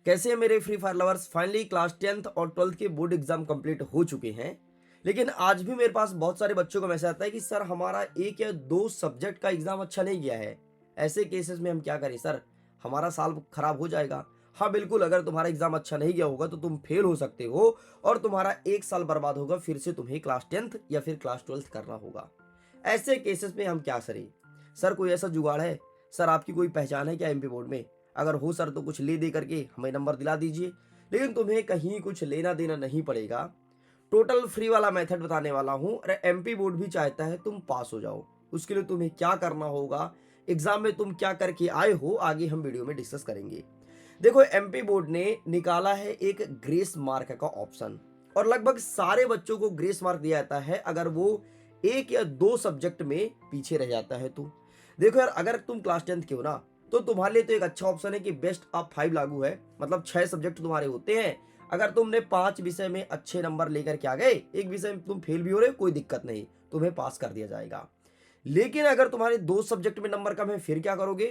कैसे हैं मेरे free fire lovers. Finally class 10th और 12th के बोर्ड एग्जाम कंप्लीट हो चुके हैं। लेकिन आज भी मेरे पास बहुत सारे बच्चों का मैसेज आता है कि सर हमारा एक या दो सब्जेक्ट का एग्जाम अच्छा नहीं गया है। ऐसे केसेस में हम क्या करें सर, हमारा साल खराब हो जाएगा। हाँ बिल्कुल, अगर तुम्हारा एग्जाम अच्छा नहीं गया होगा तो तुम फेल हो सकते हो और तुम्हारा एक साल बर्बाद होगा। फिर से तुम्हें क्लास 10th या फिर क्लास 12th करना होगा। ऐसे केसेस में हम क्या करें सर? कोई ऐसा जुगाड़ है सर? आपकी कोई पहचान है क्या एमपी बोर्ड में? अगर हो सर तो कुछ ले दे करके हमें नंबर दिला दीजिए। लेकिन तुम्हें कहीं कुछ लेना देना नहीं पड़ेगा। टोटल फ्री वाला मेथड बताने वाला हूं। अरे एमपी बोर्ड भी चाहता है तुम पास हो जाओ। उसके लिए तुम्हें क्या करना होगा, एग्जाम में तुम क्या करके आए हो, आगे हम वीडियो में डिस्कस करेंगे। देखो, एमपी बोर्ड ने निकाला है एक ग्रेस मार्क का ऑप्शन और लगभग सारे बच्चों को ग्रेस मार्क दिया जाता है अगर वो एक या दो सब्जेक्ट में पीछे रह जाता है तो। देखो यार, अगर तुम क्लास 10th के हो ना तो तुम्हारे लिए तो एक अच्छा ऑप्शन है कि बेस्ट ऑफ 5 लागू है। मतलब 6 सब्जेक्ट तुम्हारे होते हैं। अगर तुमने 5 विषय में अच्छे नंबर लेकर के आ गए, एक विषय में तुम फेल भी हो रहे हो, कोई दिक्कत नहीं, तुम्हें पास कर दिया जाएगा। लेकिन अगर तुम्हारे दो सब्जेक्ट में नंबर कम है फिर क्या करोगे?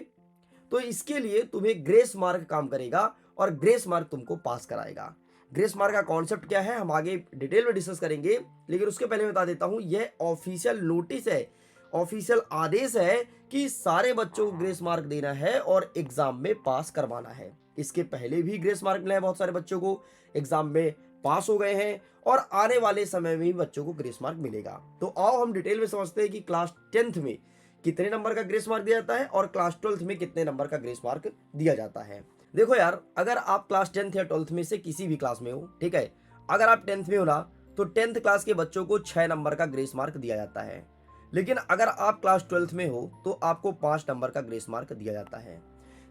तो इसके लिए तुम्हें ग्रेस मार्क काम करेगा और ग्रेस मार्क तुमको पास कराएगा। ग्रेस मार्क का कॉन्सेप्ट क्या है हम आगे डिटेल में डिस्कस करेंगे। लेकिन उसके पहले बता देता हूं, यह ऑफिशियल नोटिस है, ऑफिशियल आदेश है कि सारे बच्चों को ग्रेस मार्क देना है और एग्जाम में पास करवाना है। इसके पहले भी ग्रेस मार्क मिला है बहुत सारे बच्चों को, एग्जाम में पास हो गए हैं और आने वाले समय में भी बच्चों को ग्रेस मार्क मिलेगा। तो आओ हम डिटेल में समझते हैं कि क्लास 10th में कितने नंबर का ग्रेस मार्क दिया जाता है और क्लास 12th में कितने नंबर का ग्रेस मार्क दिया जाता है। देखो यार, अगर आप क्लास 10th या 12th में से किसी भी क्लास में हो, ठीक है, अगर आप 10th में हो ना तो 10th क्लास के बच्चों को 6 नंबर का ग्रेस मार्क दिया जाता है। लेकिन अगर आप क्लास 12th में हो तो आपको 5 नंबर का ग्रेस मार्क दिया जाता है।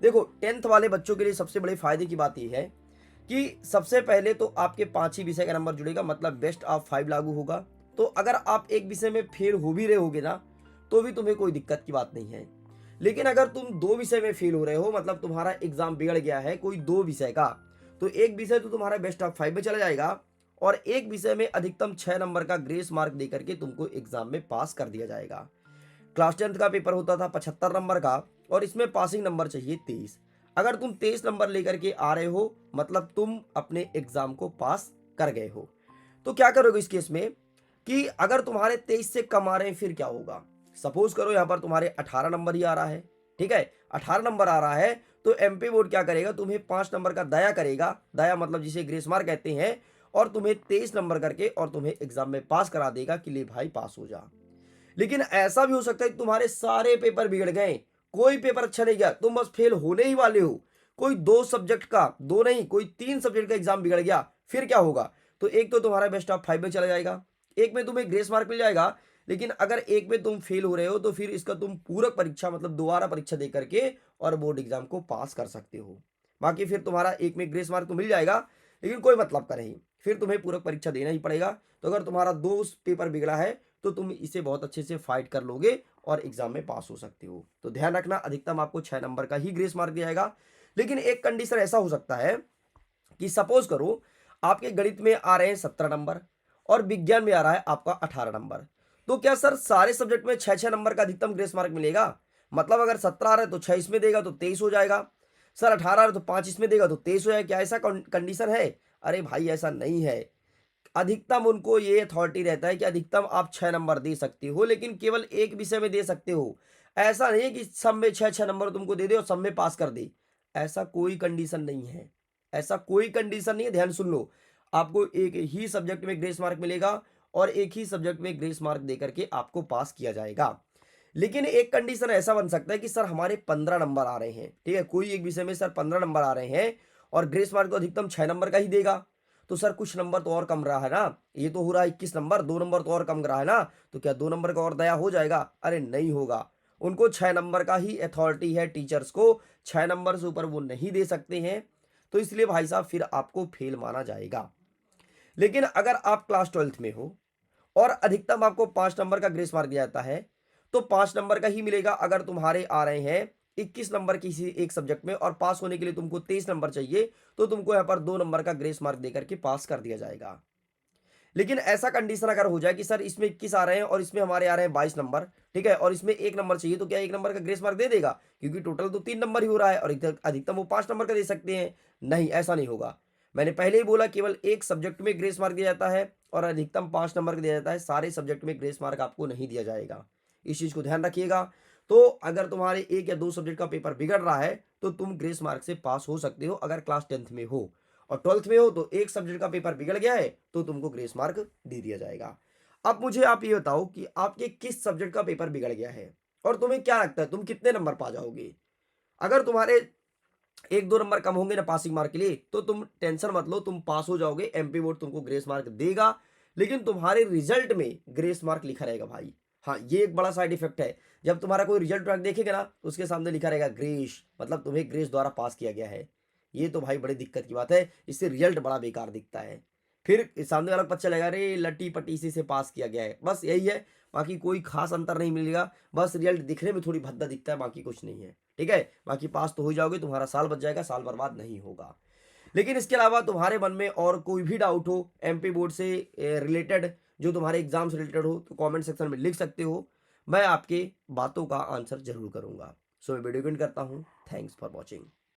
देखो, 10th वाले बच्चों के लिए सबसे बड़े फायदे की बात यह है कि सबसे पहले तो आपके 5 ही विषय का नंबर जुड़ेगा, मतलब बेस्ट ऑफ 5 लागू होगा। तो अगर आप एक विषय में फेल हो भी रहे होगे ना तो भी तुम्हें कोई दिक्कत की बात नहीं है। लेकिन अगर तुम दो विषय में फेल हो रहे हो, मतलब तुम्हारा एग्जाम बिगड़ गया है कोई दो विषय का, तो एक विषय तो तुम्हारा बेस्ट ऑफ 5 में चला जाएगा और एक विषय में अधिकतम 6 नंबर का ग्रेस मार्क देकर के तुमको एग्जाम में पास कर दिया जाएगा। क्लास 10th का पेपर होता था 75 नंबर का और इसमें पासिंग नंबर चाहिए 23। अगर तुम 23 नंबर लेकर के आ रहे हो मतलब तुम अपने एग्जाम को पास कर गए हो। तो क्या करोगे इस केस में कि अगर तुम्हारे 23 से कम आ रहे हैं फिर क्या होगा? सपोज करो यहां पर तुम्हारे 18 नंबर ही आ रहा है, ठीक है, 18 नंबर आ रहा है तो एमपी बोर्ड क्या करेगा, तुम्हें 5 नंबर का दया करेगा, दया मतलब जिसे ग्रेस मार्क कहते हैं, और तुम्हें 23 नंबर करके और तुम्हें एग्जाम में पास करा देगा कि ले भाई पास हो जा। लेकिन ऐसा भी हो सकता है कि तुम्हारे सारे पेपर बिगड़ गए, कोई पेपर अच्छा नहीं गया, तुम बस फेल होने ही वाले हो। कोई दो सब्जेक्ट का, दो नहीं कोई तीन सब्जेक्ट का एग्जाम बिगड़ गया, फिर क्या होगा? तो एक तो तुम्हारा बेस्ट ऑफ 5 में चला जाएगा, एक में तुम्हें ग्रेस मार्क मिल जाएगा। लेकिन अगर एक में तुम फेल हो रहे हो तो फिर इसका तुम पूरक परीक्षा मतलब दोबारा परीक्षा दे करके और बोर्ड एग्जाम को पास कर सकते हो। बाकी फिर तुम्हारा एक में ग्रेस मार्क तो मिल जाएगा, लेकिन कोई मतलब का नहीं, फिर तुम्हें पूरक परीक्षा देना ही पड़ेगा। तो अगर तुम्हारा दो पेपर बिगड़ा है तो तुम इसे बहुत अच्छे से फाइट कर लोगे और एग्जाम में पास हो सकते हो। तो ध्यान रखना, अधिकतम आपको 6 नंबर का ही ग्रेस मार्क दिया जाएगा। लेकिन एक कंडीशन ऐसा हो सकता है कि सपोज करो आपके गणित में आ रहे हैं 17 नंबर और विज्ञान में आ रहा है आपका 18 नंबर। तो क्या सर सारे सब्जेक्ट में 6-6 नंबर का अधिकतम ग्रेस मार्क मिलेगा? मतलब अगर 17 आ रहा है तो 6 इसमें देगा तो 23 हो जाएगा, सर 18 आ रहा है तो 5 इसमें देगा तो 23 हो जाएगा। क्या ऐसा कंडीशन है? अरे भाई ऐसा नहीं है। अधिकतम उनको ये अथॉरिटी रहता है कि अधिकतम आप 6 नंबर दे सकते हो, लेकिन केवल एक विषय में दे सकते हो। ऐसा नहीं है कि सब में 6-6 नंबर तुमको दे दे और सब में पास कर दे। ऐसा कोई कंडीशन नहीं है, ऐसा कोई कंडीशन नहीं है। ध्यान सुन लो, आपको एक ही सब्जेक्ट में ग्रेस मार्क मिलेगा और एक ही सब्जेक्ट में ग्रेस मार्क देकर के आपको पास किया जाएगा। लेकिन एक कंडीशन ऐसा बन सकता है कि सर हमारे 15 नंबर आ रहे हैं, ठीक है, कोई एक विषय में सर 15 नंबर आ रहे हैं और ग्रेस मार्क तो अधिकतम 6 नंबर का ही देगा। तो सर कुछ नंबर तो और कम रहा है ना, ये तो हो रहा है 21 नंबर, 2 नंबर तो और कम रहा है ना, तो क्या 2 नंबर का और दया हो जाएगा? अरे नहीं होगा। उनको 6 नंबर का ही अथॉरिटी है, टीचर्स को 6 नंबर से ऊपर वो नहीं दे सकते हैं। तो इसलिए भाई साहब फिर आपको फेल माना जाएगा। लेकिन अगर आप क्लास 12th में हो और अधिकतम आपको 5 नंबर का ग्रेस मार्क दिया जाता है तो 5 नंबर का ही मिलेगा। अगर तुम्हारे आ रहे हैं 21 नंबर किसी एक सब्जेक्ट में और पास होने के लिए तुमको 23 नंबर चाहिए तो तुमको यहाँ पर 2 नंबर का ग्रेस मार्क देकर के पास कर दिया जाएगा। लेकिन ऐसा कंडीशन अगर हो जाए कि सर इसमें 21 आ रहे हैं और इसमें हमारे आ रहे हैं 22 नंबर, ठीक है, और इसमें 1 नंबर चाहिए, तो क्या 1 नंबर का ग्रेस मार्क दे देगा? क्योंकि टोटल तो 3 नंबर ही हो रहा है और अधिकतम वो 5 नंबर का दे सकते हैं। नहीं, ऐसा नहीं होगा। मैंने पहले ही बोला केवल एक सब्जेक्ट में ग्रेस मार्क दिया जाता है और अधिकतम 5 नंबर का दिया जाता है। सारे सब्जेक्ट में ग्रेस मार्क आपको नहीं दिया जाएगा। इस चीज़ को ध्यान रखिएगा। तो अगर तुम्हारे 1 या 2 सब्जेक्ट का पेपर बिगड़ रहा है, तो तुम ग्रेस मार्क से पास हो सकते हो अगर क्लास 10th में हो। और 12th में हो तो एक सब्जेक्ट का पेपर बिगड़ गया है तो तुमको ग्रेस मार्क दे दिया जाएगा। अब मुझे आप ये बताओ कि आपके किस सब्जेक्ट का पेपर बिगड़ गया है और तुम्हें क्या लगता है तुम कितने नंबर पा जाओगे? अगर तुम्हारे 1-2 नंबर कम होंगे ना पासिंग मार्क के लिए, तो तुम टेंशन मत लो, तुम पास हो जाओगे। एमपी बोर्ड तुमको ग्रेस मार्क देगा, लेकिन तुम्हारे रिजल्ट में ग्रेस मार्क लिखा रहेगा भाई। हाँ, ये एक बड़ा साइड इफेक्ट है। जब तुम्हारा कोई रिजल्ट ट्रैक देखेगा ना, तो उसके सामने लिखा रहेगा ग्रेस, मतलब तुम्हें ग्रेस द्वारा पास किया गया है। ये तो भाई बड़ी दिक्कत की बात है, इससे रिजल्ट बड़ा बेकार दिखता है। फिर सामने वाला को पता चलेगा अरे लट्टी पट्टी इसी से पास किया गया है, बस यही है। बाकी कोई खास अंतर नहीं मिलेगा, बस रिजल्ट दिखने में थोड़ी भद्दा दिखता है, बाकी कुछ नहीं है। ठीक है, बाकी पास तो हो जाओगे, तुम्हारा साल बच जाएगा, साल बर्बाद नहीं होगा। लेकिन इसके अलावा तुम्हारे मन में और कोई भी डाउट हो एमपी बोर्ड से रिलेटेड, जो तुम्हारे एग्जाम से रिलेटेड हो, तो कमेंट सेक्शन में लिख सकते हो। मैं आपके बातों का आंसर जरूर करूंगा। सो मैं वीडियो को एंड करता हूँ। Thanks for watching.